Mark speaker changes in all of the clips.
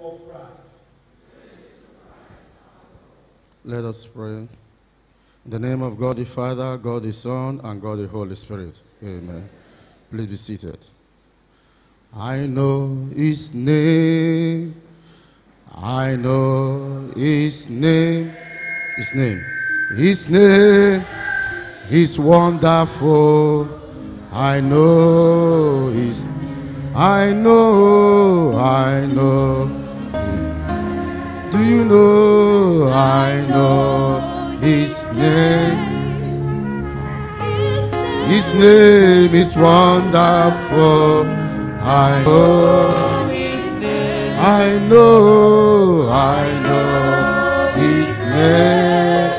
Speaker 1: of Christ.
Speaker 2: Let us pray. In the name of God the Father, God the Son, and God the Holy Spirit. Amen. Please be seated. I know his name. I know his name. His name. His name is wonderful. I know his name. I know. Do you know? I know his name. His name is wonderful. I know his name. I know his name.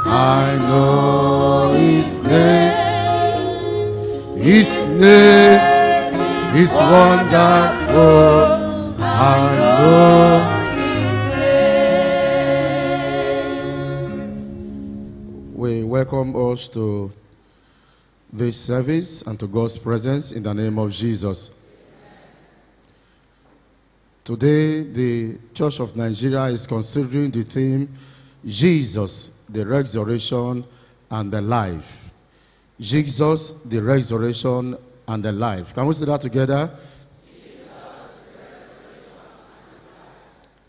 Speaker 2: I know his name. His name is wonderful. I know his name. We welcome us to this service and to God's presence in the name of Jesus. Today, the Church of Nigeria is considering the theme, Jesus, the resurrection and the life. Jesus, the resurrection and the life. Can we say that together?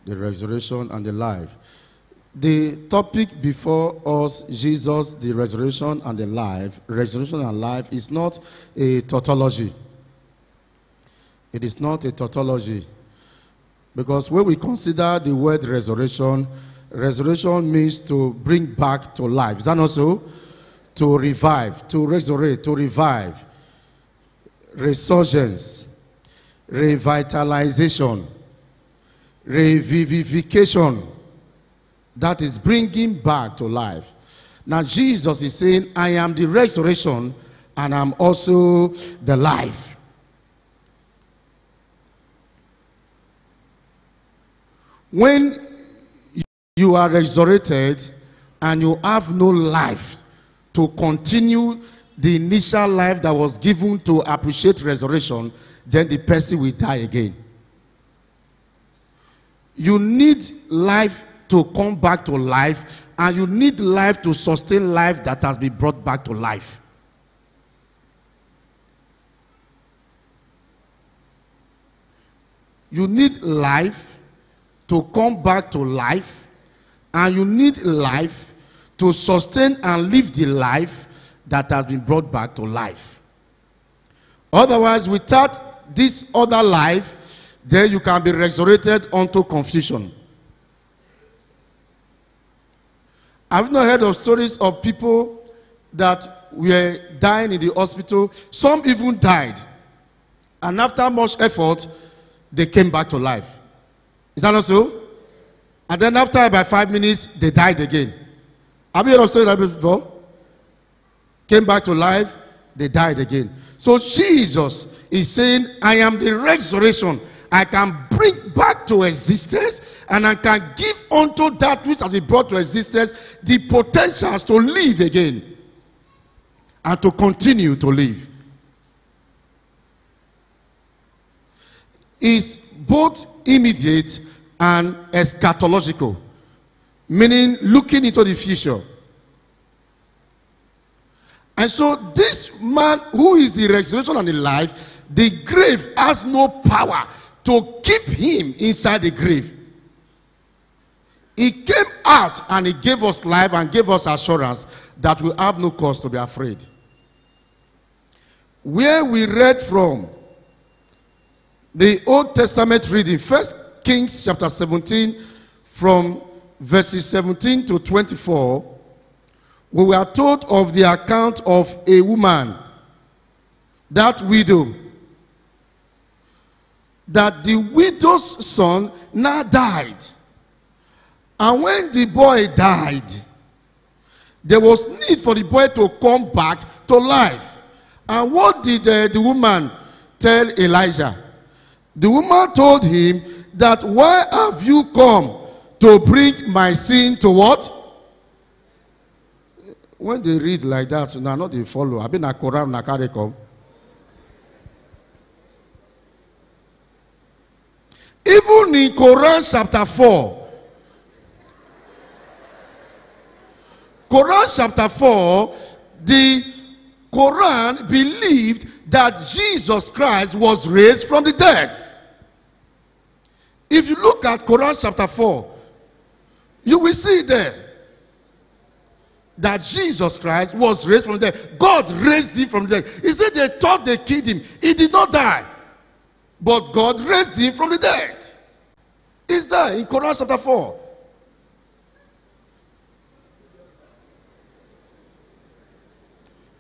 Speaker 2: The resurrection and the life. The topic before us, Jesus, the resurrection and the life, resurrection and life, is not a tautology. It is not a tautology. Because when we consider the word resurrection, resurrection means to bring back to life. Is that not so? To revive, to resurrect, to revive. Resurgence, revitalization, revivification. That is bringing back to life. Now Jesus is saying, I am the resurrection and I'm also the life. When you are resurrected and you have no life to continue the initial life that was given to appreciate resurrection, then the person will die again. You need life to come back to life, and you need life to sustain life that has been brought back to life. You need life to come back to life, and you need life to sustain and live the life that has been brought back to life. Otherwise, without this other life, then you can be resurrected unto confusion. I've not heard of stories of people that were dying in the hospital. Some even died. And after much effort, they came back to life. Is that not so? And then after about 5 minutes, they died again. Have you heard of stories like that before? Came back to life, they died again. So Jesus is saying, I am the resurrection. I can bring back to existence, and I can give unto that which has been brought to existence the potentials to live again and to continue to live. It's both immediate and eschatological, meaning looking into the future. And so this man who is the resurrection and the life, the grave has no power to keep him inside the grave. He came out and he gave us life and gave us assurance that we have no cause to be afraid. Where we read from the Old Testament reading, 1 Kings chapter 17, from verses 17 to 24, we were told of the account of a woman, that widow, that the widow's son now died. And when the boy died, there was need for the boy to come back to life. And what did the woman tell Elijah? The woman told him that, why have you come to bring my sin to what? When they read like that, now not they follow. I've been a Quran na carry come. Even in Quran chapter 4, Quran chapter 4, the Quran believed that Jesus Christ was raised from the dead. If you look at Quran chapter 4, you will see there that Jesus Christ was raised from the dead. God raised him from the dead. He said they thought they killed him. He did not die. But God raised him from the dead. It's there in Quran chapter 4.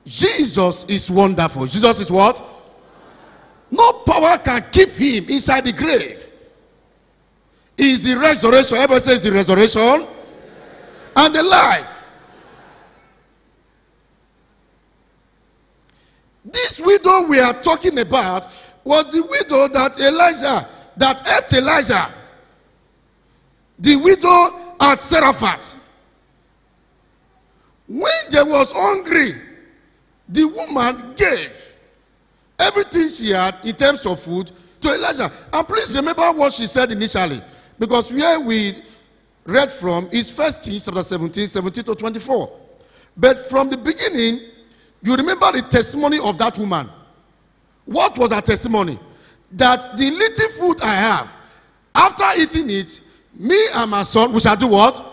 Speaker 2: Jesus is wonderful. Jesus is what? No power can keep him inside the grave. He is the resurrection. Everybody says the resurrection and the life. This widow we are talking about was the widow that helped Elijah. The widow at Zarephath. When they was hungry, the woman gave everything she had in terms of food to Elijah. And please remember what she said initially. Because where we read from is 1 Kings chapter 17, 17 to 24. But from the beginning, you remember the testimony of that woman. What was her testimony? That the little food I have, after eating it, me and my son, we shall do what?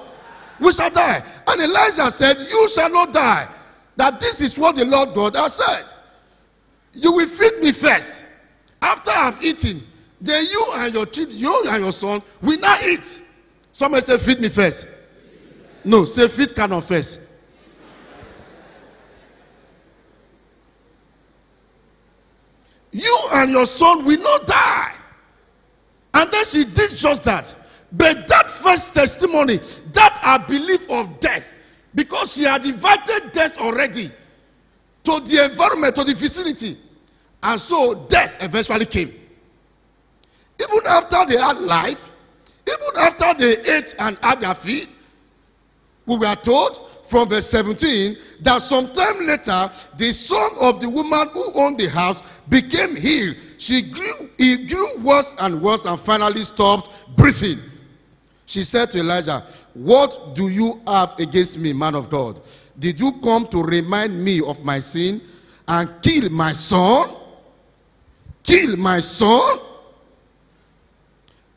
Speaker 2: We shall die. And Elijah said, you shall not die. That this is what the Lord God has said. You will feed me first. After I have eaten, then you and your children, you and your son will not eat. Somebody say, feed me first. No, say feed Canaan first. You and your son will not die. And then she did just that. But that first testimony, that her belief of death, because she had invited death already to the environment, to the vicinity. And so death eventually came. Even after they had life, even after they ate and had their feed, we were told from verse 17 that sometime later the son of the woman who owned the house became ill. He grew worse and worse and finally stopped breathing. She said to Elijah, what do you have against me, man of God? Did you come to remind me of my sin and kill my son? Kill my son?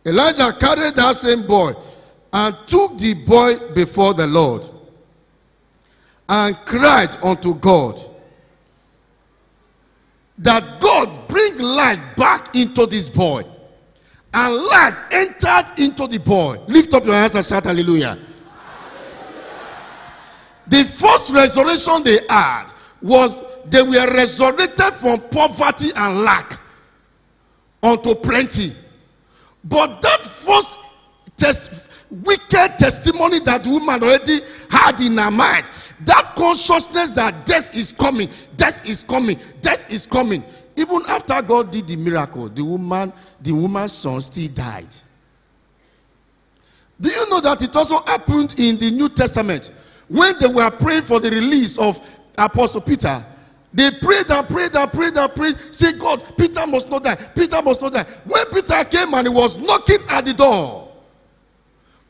Speaker 2: Elijah carried that same boy and took the boy before the Lord and cried unto God that God bring life back into this boy. And life entered into the boy. Lift up your hands and shout hallelujah. The first resurrection they had was they were resurrected from poverty and lack unto plenty. But that first wicked testimony that the woman already had in her mind, that consciousness that death is coming, death is coming, death is coming. Even after God did the miracle, the woman's son still died. Do you know that it also happened in the New Testament? When they were praying for the release of Apostle Peter, they prayed and prayed and prayed and prayed. Say, God, Peter must not die. Peter must not die. When Peter came and he was knocking at the door,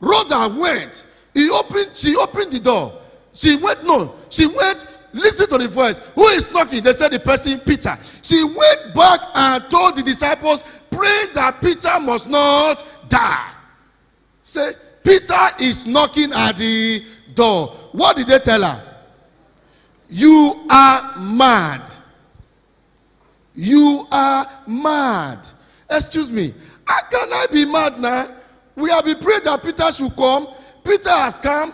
Speaker 2: Rhoda went. She opened the door. She went, listen to the voice. Who is knocking? They said the person, Peter. She went back and told the disciples, pray that Peter must not die. Say, Peter is knocking at the door. What did they tell her? You are mad. You are mad. Excuse me. How can I be mad now? We have been praying that Peter should come. Peter has come.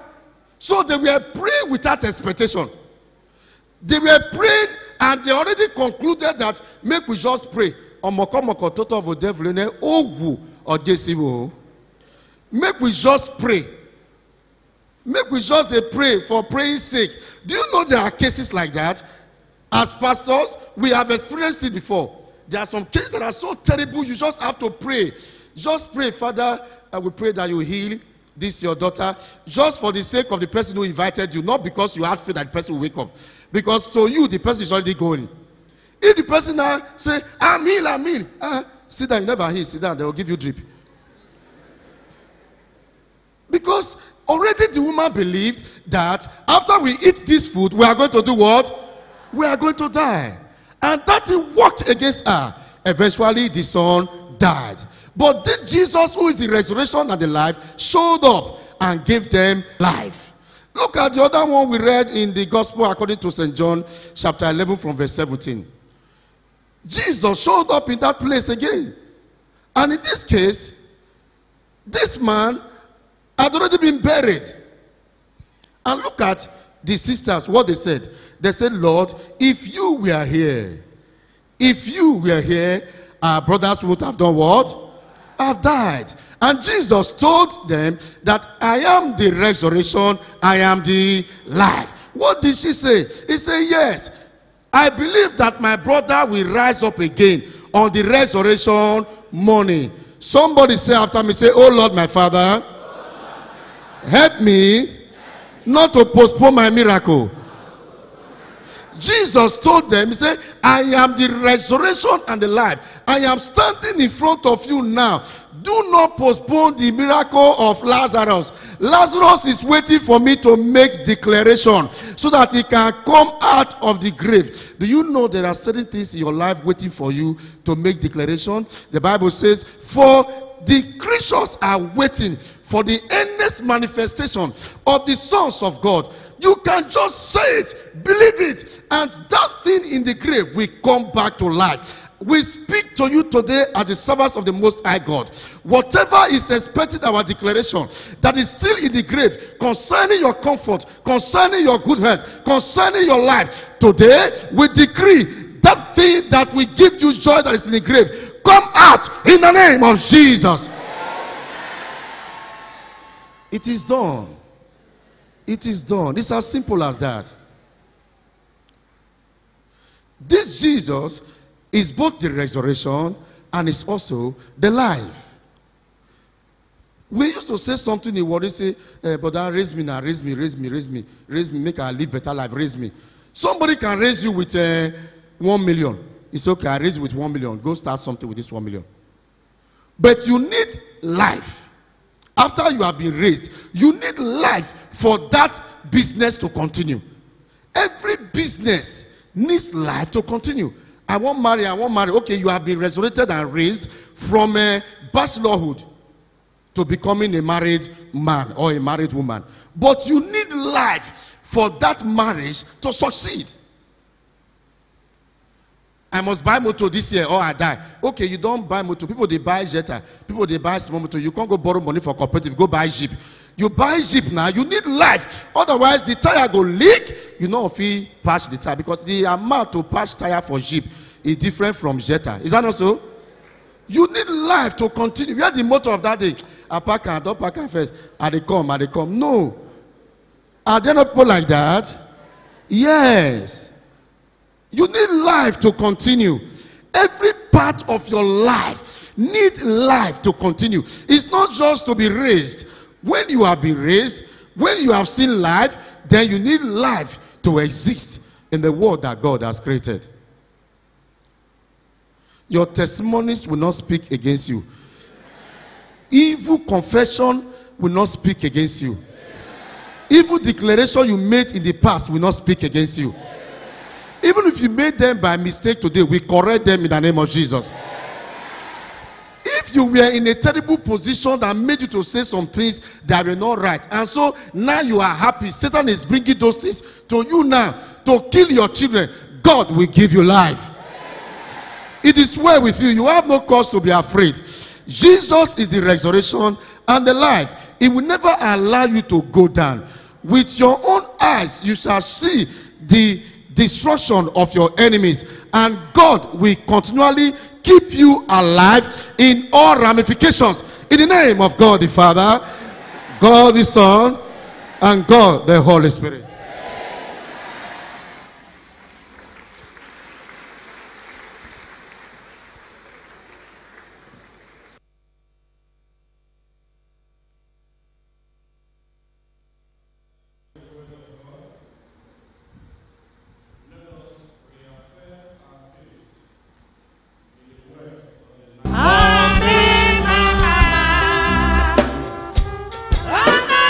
Speaker 2: So they were praying without expectation. They were praying and they already concluded that make we just pray. Make we just pray. Make we just pray for praying sake. Do you know there are cases like that? As pastors, we have experienced it before. There are some cases that are so terrible, you just have to pray. Just pray, Father, I will pray that you heal this your daughter, just for the sake of the person who invited you, not because you had faith that the person will wake up. Because to you, the person is already going. If the person now say, I'm healed, sit down, you never heal, sit down, they will give you drip. Because already the woman believed that after we eat this food, we are going to do what? We are going to die. And that thing worked against her. Eventually, the son died. But then Jesus, who is the resurrection and the life, showed up and gave them life. Look at the other one we read in the gospel according to St. John chapter 11 from verse 17. Jesus showed up in that place again. And in this case, this man had already been buried. And look at the sisters, what they said. They said, Lord, if you were here, our brothers would have done what? Have died. And Jesus told them that I am the resurrection, I am the life. What did she say? He said, yes, I believe that my brother will rise up again on the resurrection morning. Somebody say after me, say, oh Lord, my Father, help me not to postpone my miracle. Jesus told them, he said, I am the resurrection and the life. I am standing in front of you now. Do not postpone the miracle of Lazarus. Lazarus is waiting for me to make declaration so that he can come out of the grave. Do you know there are certain things in your life waiting for you to make declaration? The Bible says, for the creatures are waiting for the endless manifestation of the sons of God. You can just say it, believe it, and that thing in the grave will come back to life. We speak to you today as the servants of the Most High God. Whatever is expected our declaration that is still in the grave concerning your comfort, concerning your good health, concerning your life, today we decree that thing that will give you joy that is in the grave, come out in the name of Jesus. It is done. It is done. It's as simple as that. This Jesus is both the resurrection and is also the life. We used to say something in what they say, but raise me now, raise me, make I live better life, raise me. Somebody can raise you with 1 million. It's okay, I raise you with 1 million. Go start something with this 1 million. But you need life. After you have been raised, you need life for that business to continue. Every business needs life to continue. I won't marry. Okay, you have been resurrected and raised from bachelorhood to becoming a married man or a married woman. But you need life for that marriage to succeed. I must buy motor this year or I die. Okay, you don't buy motor. People, they buy Jetta. People, they buy small motor. You can't go borrow money for cooperative. Go buy Jeep. You buy Jeep now, you need life. Otherwise, the tire go leak. You know if he patch the tire. Because the amount to patch tire for Jeep is different from Jetta. Is that not so? You need life to continue. Where the motto of that day? I pack and don't pack first. Are they come? No. Are there not people like that? Yes. You need life to continue. Every part of your life need life to continue. It's not just to be raised. When you have been raised, when you have seen life, then you need life to exist in the world that God has created. Your testimonies will not speak against you. Evil confession will not speak against you. Evil declaration you made in the past will not speak against you. Even if you made them by mistake today, we correct them in the name of Jesus. If you were in a terrible position that made you to say some things that were not right, and so now you are happy, Satan is bringing those things to you now to kill your children, God will give you life. It is well with you. You have no cause to be afraid. Jesus is the resurrection and the life. He will never allow you to go down. With your own eyes, you shall see the destruction of your enemies, and God will continually keep you alive in all ramifications. In the name of God the Father, God the Son, and God the Holy Spirit.
Speaker 1: Amen.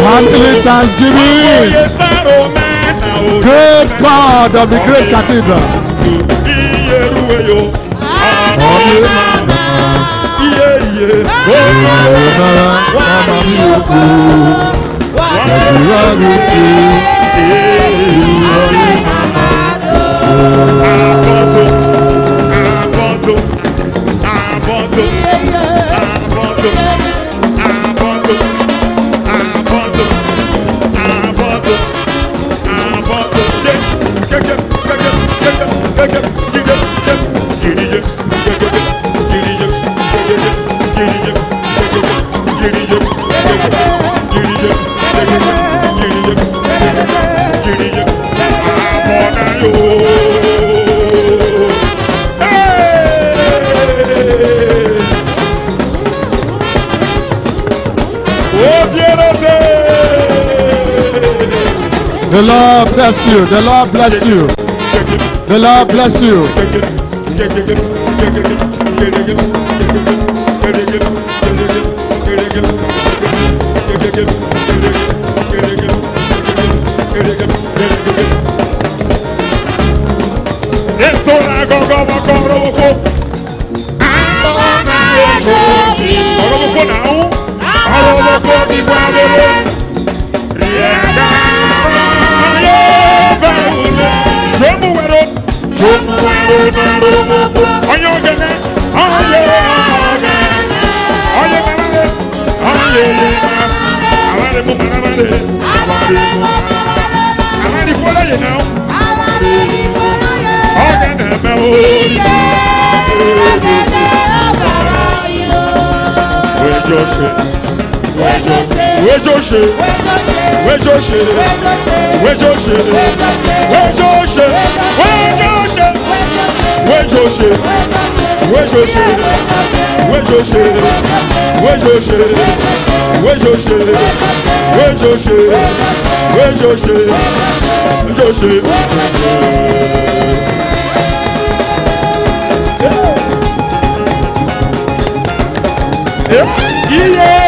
Speaker 2: Family Thanksgiving. Great God of the great cathedral. The Lord bless you. The Lord bless you. The Lord bless you. Yeah.